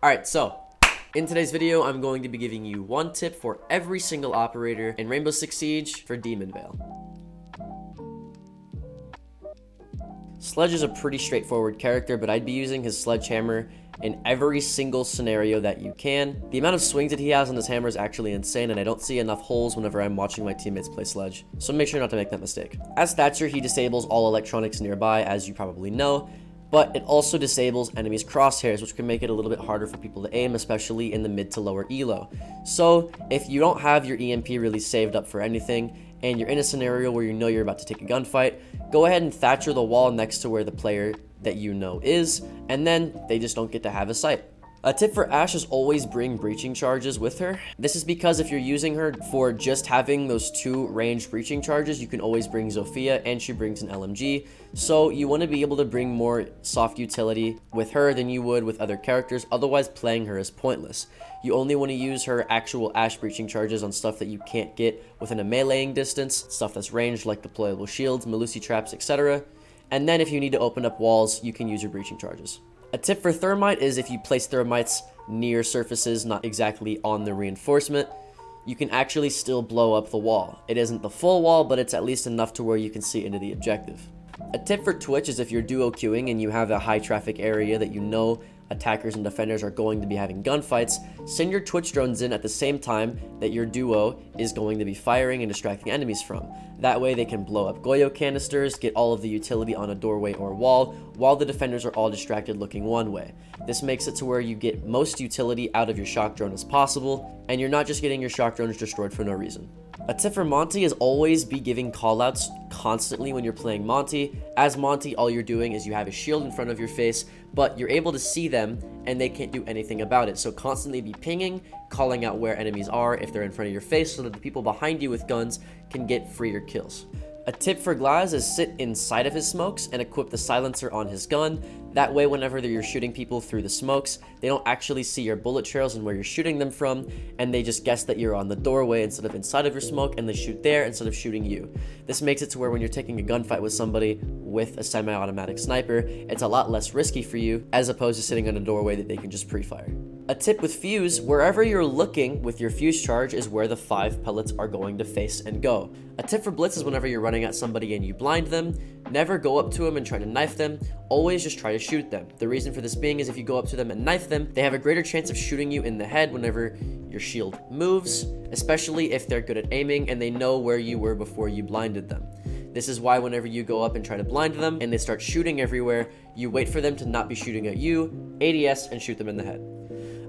Alright, so in today's video, I'm going to be giving you one tip for every single operator in Rainbow Six Siege for Demon Veil. Sledge is a pretty straightforward character, but I'd be using his sledgehammer in every single scenario that you can. The amount of swings that he has on this hammer is actually insane, and I don't see enough holes whenever I'm watching my teammates play Sledge, so make sure not to make that mistake. As Thatcher, he disables all electronics nearby, as you probably know, but it also disables enemies' crosshairs, which can make it a little bit harder for people to aim, especially in the mid to lower elo. So if you don't have your EMP really saved up for anything, and you're in a scenario where you know you're about to take a gunfight, go ahead and Thatcher the wall next to where the player that you know is, and then they just don't get to have a sight. A tip for Ashe is always bring breaching charges with her. This is because if you're using her for just having those two ranged breaching charges, you can always bring Zofia, and she brings an LMG. So you want to be able to bring more soft utility with her than you would with other characters, otherwise playing her is pointless. You only want to use her actual Ashe breaching charges on stuff that you can't get within a meleeing distance, stuff that's ranged like deployable shields, Melusi traps, etc. And then if you need to open up walls, you can use your breaching charges. A tip for Thermite is if you place Thermites near surfaces, not exactly on the reinforcement, you can actually still blow up the wall. It isn't the full wall, but it's at least enough to where you can see into the objective. A tip for Twitch is if you're duo queuing and you have a high traffic area that you know attackers and defenders are going to be having gunfights, send your Twitch drones in at the same time that your duo is going to be firing and distracting enemies from. That way they can blow up Goyo canisters, get all of the utility on a doorway or wall, while the defenders are all distracted looking one way. This makes it to where you get most utility out of your shock drone as possible, and you're not just getting your shock drones destroyed for no reason. A tip for Monty is always be giving callouts constantly when you're playing Monty. As Monty, all you're doing is you have a shield in front of your face, but you're able to see them and they can't do anything about it. So constantly be pinging, calling out where enemies are if they're in front of your face so that the people behind you with guns can get freer kills. A tip for Glaz is sit inside of his smokes and equip the silencer on his gun. That way, whenever you're shooting people through the smokes, they don't actually see your bullet trails and where you're shooting them from, and they just guess that you're on the doorway instead of inside of your smoke, and they shoot there instead of shooting you. This makes it to where when you're taking a gunfight with somebody with a semi-automatic sniper, it's a lot less risky for you, as opposed to sitting on a doorway that they can just pre-fire. A tip with Fuze, wherever you're looking with your Fuze charge is where the 5 pellets are going to face and go. A tip for Blitz is whenever you're running at somebody and you blind them, never go up to them and try to knife them, always just try to shoot them. The reason for this being is if you go up to them and knife them, they have a greater chance of shooting you in the head whenever your shield moves, especially if they're good at aiming and they know where you were before you blinded them. This is why whenever you go up and try to blind them and they start shooting everywhere, you wait for them to not be shooting at you, ADS, and shoot them in the head.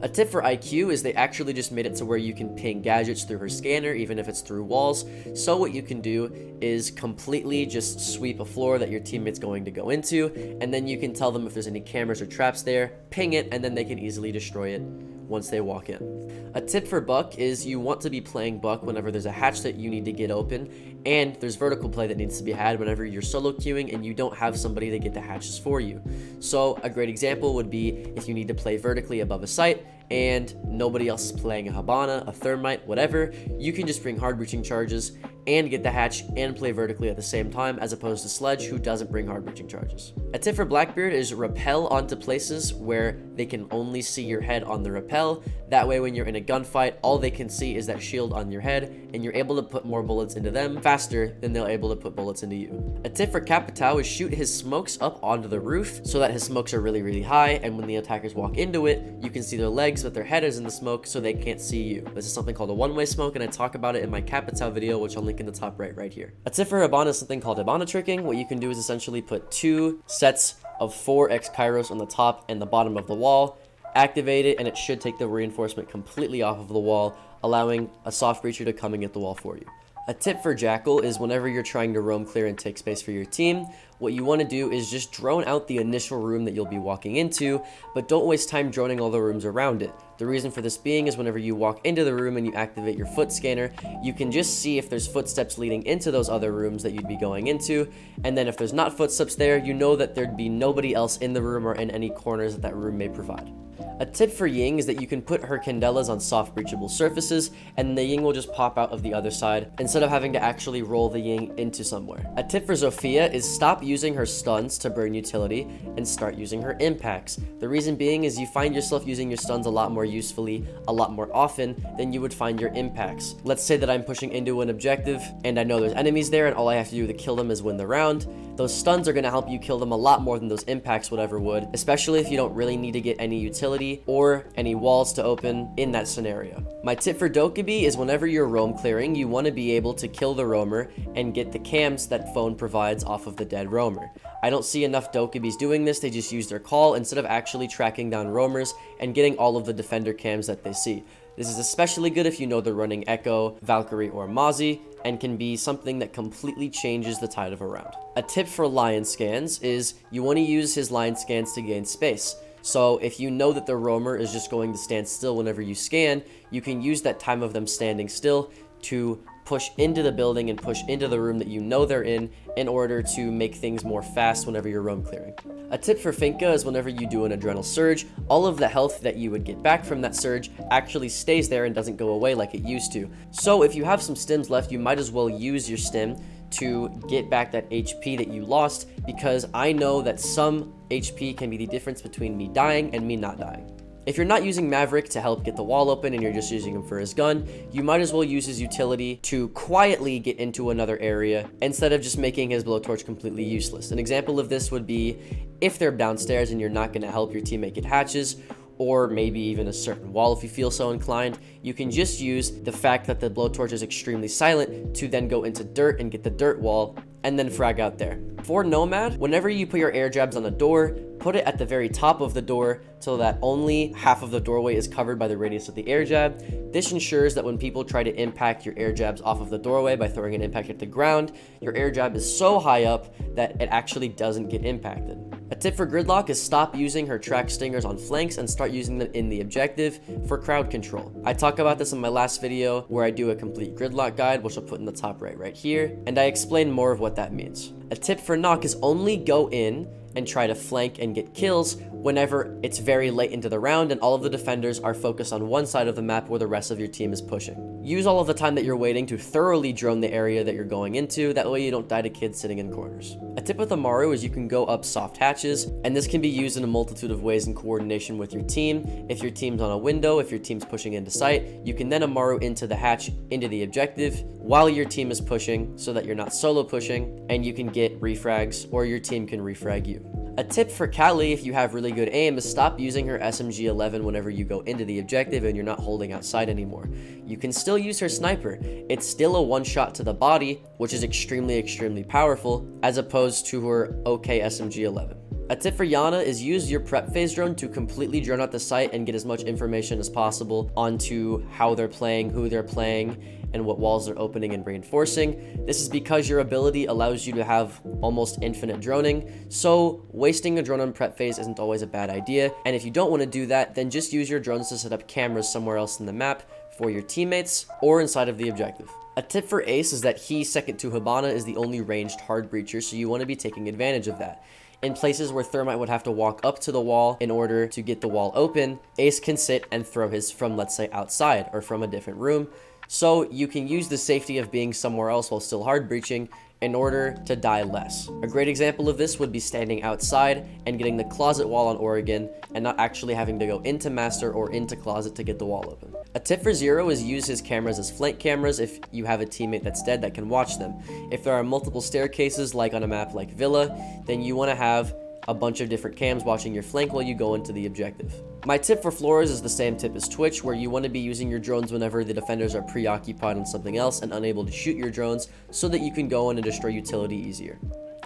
A tip for IQ is they actually just made it to where you can ping gadgets through her scanner, even if it's through walls. So what you can do is completely just sweep a floor that your teammate's going to go into, and then you can tell them if there's any cameras or traps there, ping it, and then they can easily destroy it once they walk in. A tip for Buck is you want to be playing Buck whenever there's a hatch that you need to get open, and there's vertical play that needs to be had whenever you're solo queuing and you don't have somebody to get the hatches for you. So a great example would be if you need to play vertically above a site and nobody else is playing a Hibana, a Thermite, whatever, you can just bring hard breaching charges and get the hatch and play vertically at the same time, as opposed to Sledge, who doesn't bring hard breaching charges. A tip for Blackbeard is rappel onto places where they can only see your head on the rappel. That way when you're in a gunfight, all they can see is that shield on your head, and you're able to put more bullets into them faster than they're able to put bullets into you. A tip for Capitão is shoot his smokes up onto the roof so that his smokes are really, really high, and when the attackers walk into it, you can see their legs, but their head is in the smoke, so they can't see you. This is something called a one-way smoke, and I talk about it in my Capitão video, which I'll link in the top right here. A tip for Hibana is something called Hibana tricking. What you can do is essentially put 2 sets of 4 X Kairos on the top and the bottom of the wall, activate it, and it should take the reinforcement completely off of the wall, allowing a soft breacher to come and get the wall for you. A tip for Jackal is whenever you're trying to roam clear and take space for your team, what you want to do is just drone out the initial room that you'll be walking into, but don't waste time droning all the rooms around it. The reason for this being is whenever you walk into the room and you activate your foot scanner, you can just see if there's footsteps leading into those other rooms that you'd be going into, and then if there's not footsteps there, you know that there'd be nobody else in the room or in any corners that that room may provide. A tip for Ying is that you can put her candelas on soft breachable surfaces, and the Ying will just pop out of the other side, instead of having to actually roll the Ying into somewhere. A tip for Zofia is stop using her stuns to burn utility, and start using her impacts. The reason being is you find yourself using your stuns a lot more usefully, a lot more often, than you would find your impacts. Let's say that I'm pushing into an objective, and I know there's enemies there, and all I have to do to kill them is win the round. Those stuns are going to help you kill them a lot more than those impacts would ever would, especially if you don't really need to get any utility or any walls to open in that scenario. My tip for Dokkaebi is whenever you're roam clearing, you want to be able to kill the roamer and get the cams that phone provides off of the dead roamer. I don't see enough Dokkaebis doing this. They just use their call instead of actually tracking down roamers and getting all of the defender cams that they see. This is especially good if you know they're running Echo, Valkyrie, or Mozzie, and can be something that completely changes the tide of a round. A tip for lion scans is you want to use his lion scans to gain space. So if you know that the roamer is just going to stand still whenever you scan, you can use that time of them standing still to push into the building and push into the room that you know they're in order to make things more fast whenever you're roam clearing. A tip for Finka is whenever you do an adrenal surge, all of the health that you would get back from that surge actually stays there and doesn't go away like it used to. So if you have some stims left, you might as well use your stim to get back that HP that you lost, because I know that some HP can be the difference between me dying and me not dying. If you're not using Maverick to help get the wall open and you're just using him for his gun, you might as well use his utility to quietly get into another area instead of just making his blowtorch completely useless. An example of this would be if they're downstairs and you're not going to help your teammate get hatches, or maybe even a certain wall if you feel so inclined, you can just use the fact that the blowtorch is extremely silent to then go into dirt and get the dirt wall and then frag out there. For Nomad, whenever you put your air jabs on a door, put it at the very top of the door so that only half of the doorway is covered by the radius of the air jab. This ensures that when people try to impact your air jabs off of the doorway by throwing an impact at the ground, your air jab is so high up that it actually doesn't get impacted. A tip for Gridlock is stop using her track stingers on flanks and start using them in the objective for crowd control. I talk about this in my last video where I do a complete Gridlock guide, which I'll put in the top right here, and I explain more of what that means. A tip for Nøkk is only go in and try to flank and get kills whenever it's very late into the round and all of the defenders are focused on one side of the map where the rest of your team is pushing. Use all of the time that you're waiting to thoroughly drone the area that you're going into, that way you don't die to kids sitting in corners. A tip with Amaru is you can go up soft hatches, and this can be used in a multitude of ways in coordination with your team. If your team's on a window, if your team's pushing into sight, you can then Amaru into the hatch into the objective while your team is pushing so that you're not solo pushing and you can get refrags or your team can refrag you. A tip for Kali, if you have really good aim, is stop using her SMG-11 whenever you go into the objective and you're not holding outside anymore. You can still use her sniper. It's still a one-shot to the body, which is extremely powerful, as opposed to her okay SMG-11. A tip for Iana is use your prep phase drone to completely drone out the site and get as much information as possible onto how they're playing, who they're playing, and what walls they're opening and reinforcing. This is because your ability allows you to have almost infinite droning, so wasting a drone on prep phase isn't always a bad idea, and if you don't want to do that, then just use your drones to set up cameras somewhere else in the map for your teammates or inside of the objective. A tip for Ace is that he, second to Hibana, is the only ranged hard breacher, so you want to be taking advantage of that. In places where Thermite would have to walk up to the wall in order to get the wall open, Ace can sit and throw his from, let's say, outside or from a different room. So you can use the safety of being somewhere else while still hard breaching in order to die less. A great example of this would be standing outside and getting the closet wall on Oregon and not actually having to go into master or into closet to get the wall open. A tip for Zero is use his cameras as flank cameras if you have a teammate that's dead that can watch them. If there are multiple staircases like on a map like Villa, then you want to have a bunch of different cams watching your flank while you go into the objective. My tip for Flores is the same tip as Twitch, where you want to be using your drones whenever the defenders are preoccupied on something else and unable to shoot your drones so that you can go in and destroy utility easier.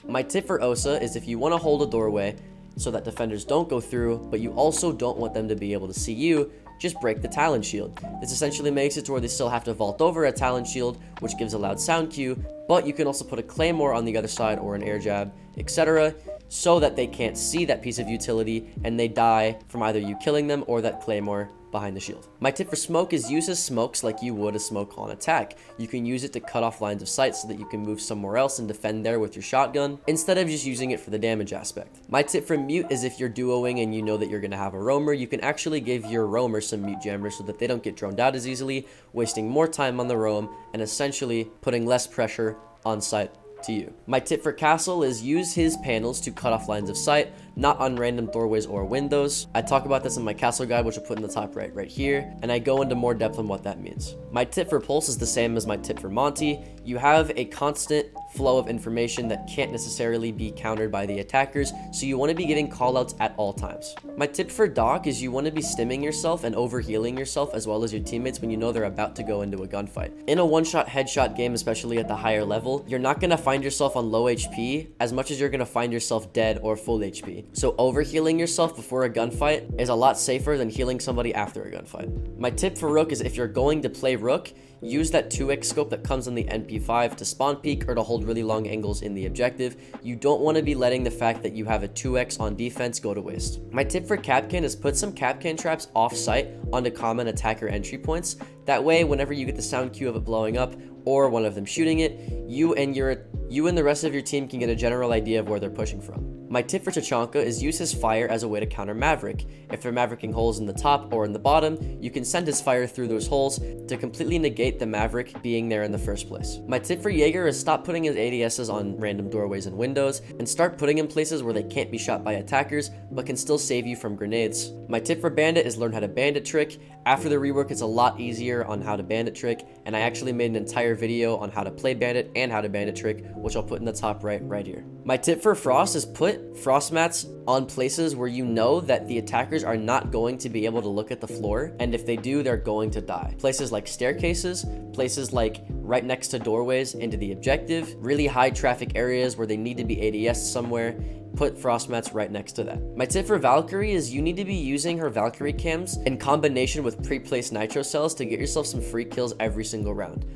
My tip for Osa is if you want to hold a doorway so that defenders don't go through, but you also don't want them to be able to see you, just break the Talon shield. This essentially makes it to where they still have to vault over a Talon shield, which gives a loud sound cue, but you can also put a claymore on the other side or an air jab, etc., so that they can't see that piece of utility and they die from either you killing them or that claymore behind the shield. My tip for smoke is use his smokes like you would a smoke on attack. You can use it to cut off lines of sight so that you can move somewhere else and defend there with your shotgun, instead of just using it for the damage aspect. My tip for mute is if you're duoing and you know that you're going to have a roamer, you can actually give your roamer some mute jammers so that they don't get droned out as easily, wasting more time on the roam and essentially putting less pressure on sight to you. My tip for Castle is use his panels to cut off lines of sight, not on random doorways or windows. I talk about this in my Castle guide, which I'll put in the top right here, and I go into more depth on what that means. My tip for Pulse is the same as my tip for Monty. You have a constant flow of information that can't necessarily be countered by the attackers, so you want to be giving callouts at all times. My tip for Doc is you want to be stimming yourself and overhealing yourself as well as your teammates when you know they're about to go into a gunfight. In a one-shot headshot game, especially at the higher level, you're not going to find yourself on low HP as much as you're going to find yourself dead or full HP. So overhealing yourself before a gunfight is a lot safer than healing somebody after a gunfight. My tip for Rook is if you're going to play Rook, use that 2x scope that comes on the NP5 to spawn peek or to hold really long angles in the objective. You don't want to be letting the fact that you have a 2x on defense go to waste. My tip for Kapkan is put some Kapkan traps off site onto common attacker entry points. That way, whenever you get the sound cue of it blowing up or one of them shooting it, you and the rest of your team can get a general idea of where they're pushing from. My tip for Tachanka is use his fire as a way to counter Maverick. If they're Mavericking holes in the top or in the bottom, you can send his fire through those holes to completely negate the Maverick being there in the first place. My tip for Jager is stop putting his ADSs on random doorways and windows and start putting him places where they can't be shot by attackers but can still save you from grenades. My tip for Bandit is learn how to bandit trick. After the rework, it's a lot easier on how to bandit trick, and I actually made an entire video on how to play bandit and how to bandit trick, which I'll put in the top right here. My tip for Frost is put frost mats on places where you know that the attackers are not going to be able to look at the floor, and if they do, they're going to die. Places like staircases, places like right next to doorways into the objective, really high traffic areas where they need to be ADS somewhere, put frost mats right next to that. My tip for Valkyrie is you need to be using her Valkyrie cams in combination with pre-placed nitro cells to get yourself some free kills every single round.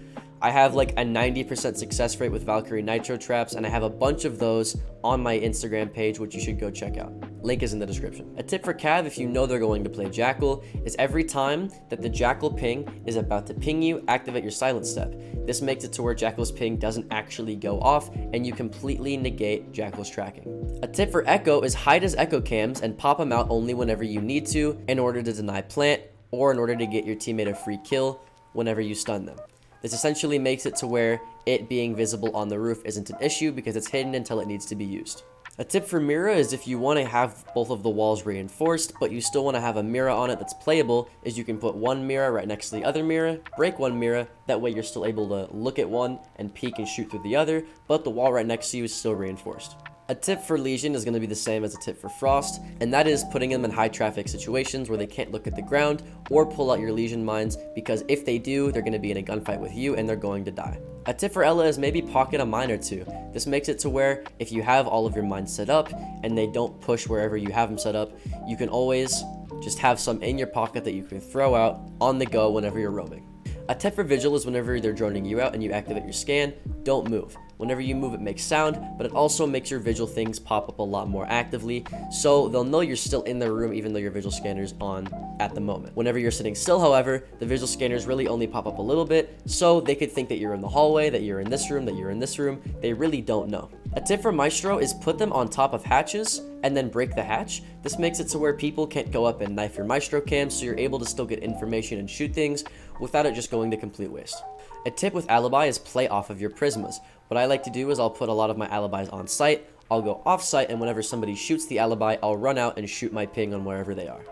I have like a 90% success rate with Valkyrie nitro traps, and I have a bunch of those on my Instagram page, which you should go check out. Link is in the description. A tip for Cav, if you know they're going to play Jackal, is every time that the Jackal ping is about to ping you, activate your silent step. This makes it to where Jackal's ping doesn't actually go off, and you completely negate Jackal's tracking. A tip for Echo is hide his Echo cams and pop them out only whenever you need to in order to deny plant or in order to get your teammate a free kill whenever you stun them. This essentially makes it to where it being visible on the roof isn't an issue because it's hidden until it needs to be used. A tip for Mira is if you want to have both of the walls reinforced, but you still want to have a Mira on it that's playable, is you can put one Mira right next to the other Mira, break one Mira, that way you're still able to look at one and peek and shoot through the other, but the wall right next to you is still reinforced. A tip for Legion is going to be the same as a tip for Frost, and that is putting them in high traffic situations where they can't look at the ground or pull out your Legion mines, because if they do, they're going to be in a gunfight with you and they're going to die. A tip for Ella is maybe pocket a mine or two. This makes it to where if you have all of your mines set up and they don't push wherever you have them set up, you can always just have some in your pocket that you can throw out on the go whenever you're roaming. A tip for Vigil is whenever they're droning you out and you activate your scan, don't move. Whenever you move, it makes sound, but it also makes your Vigil things pop up a lot more actively, so they'll know you're still in their room even though your Vigil scanner's on at the moment. Whenever you're sitting still, however, the Vigil scanners really only pop up a little bit, so they could think that you're in the hallway, that you're in this room, that you're in this room. They really don't know. A tip for Maestro is put them on top of hatches and then break the hatch. This makes it to where people can't go up and knife your Maestro cams, so you're able to still get information and shoot things without it just going to complete waste. A tip with Alibi is play off of your Prismas. What I like to do is I'll put a lot of my alibis on site, I'll go off site, and whenever somebody shoots the alibi, I'll run out and shoot my ping on wherever they are.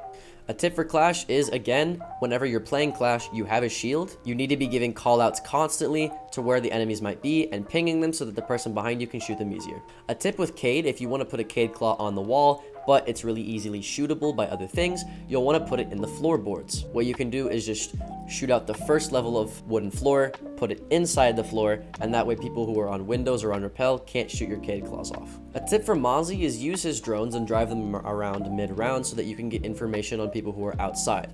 A tip for Clash is, again, whenever you're playing Clash, you have a shield. You need to be giving callouts constantly to where the enemies might be and pinging them so that the person behind you can shoot them easier. A tip with Cade, if you want to put a Cade Claw on the wall, but it's really easily shootable by other things, you'll want to put it in the floorboards. What you can do is just shoot out the first level of wooden floor, put it inside the floor, and that way people who are on windows or on rappel can't shoot your Cade Claws off. A tip for Mozzie is use his drones and drive them around mid-round so that you can get information on people who are outside.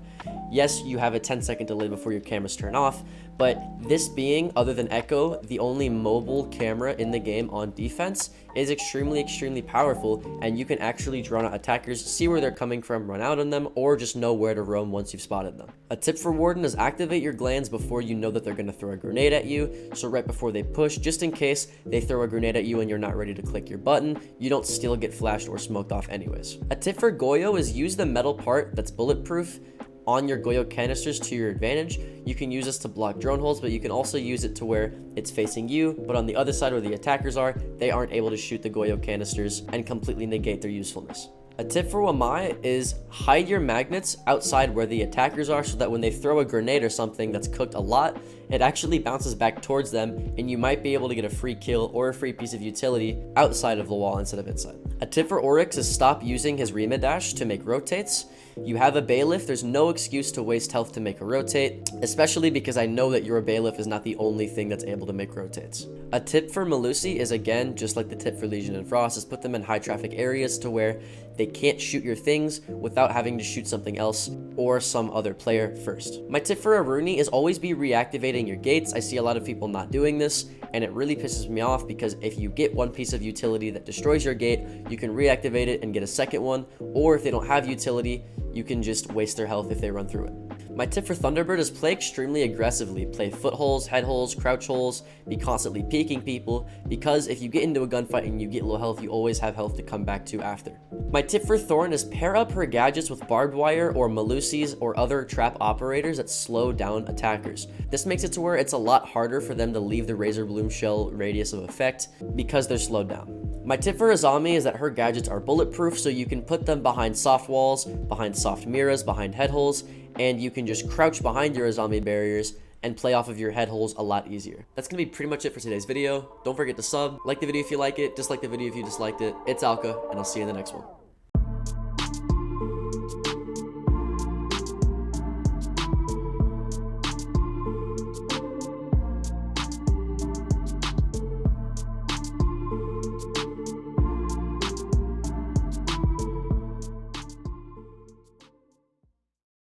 Yes, you have a 10-second delay before your cameras turn off, but this being, other than Echo, the only mobile camera in the game on defense is extremely powerful, and you can actually drone out attackers, see where they're coming from, run out on them, or just know where to roam once you've spotted them. A tip for Warden is activate your glands before you know that they're going to throw a grenade at you, so right before they push, just in case they throw a grenade at you and you're not ready to click your button, you don't still get flashed or smoked off anyways. A tip for Goyo is use the metal part that's bulletproof on your Goyo canisters to your advantage. You can use this to block drone holes, but you can also use it to where it's facing you, but on the other side where the attackers are, they aren't able to shoot the Goyo canisters and completely negate their usefulness. A tip for Wamai is hide your magnets outside where the attackers are so that when they throw a grenade or something that's cooked a lot, it actually bounces back towards them and you might be able to get a free kill or a free piece of utility outside of the wall instead of inside. A tip for Oryx is stop using his Rima dash to make rotates. You have a bailiff, there's no excuse to waste health to make a rotate, especially because I know that your bailiff is not the only thing that's able to make rotates. A tip for Melusi is, again, just like the tip for Legion and Frost, is put them in high traffic areas to where they can't shoot your things without having to shoot something else or some other player first. My tip for Aruni is always be reactivating your gates. I see a lot of people not doing this, and it really pisses me off because if you get one piece of utility that destroys your gate, you can reactivate it and get a second one, or if they don't have utility, you can just waste their health if they run through it. My tip for Thunderbird is play extremely aggressively. Play footholes, head holes, crouch holes, be constantly peeking people, because if you get into a gunfight and you get low health, you always have health to come back to after. My tip for Thorn is pair up her gadgets with barbed wire or Melusi's or other trap operators that slow down attackers. This makes it to where it's a lot harder for them to leave the Razor Bloom shell radius of effect because they're slowed down. My tip for Azami is that her gadgets are bulletproof, so you can put them behind soft walls, behind soft Miras, behind head holes, and you can just crouch behind your Azami barriers and play off of your head holes a lot easier. That's gonna be pretty much it for today's video. Don't forget to sub, like the video if you like it, dislike the video if you disliked it. It's Alka, and I'll see you in the next one.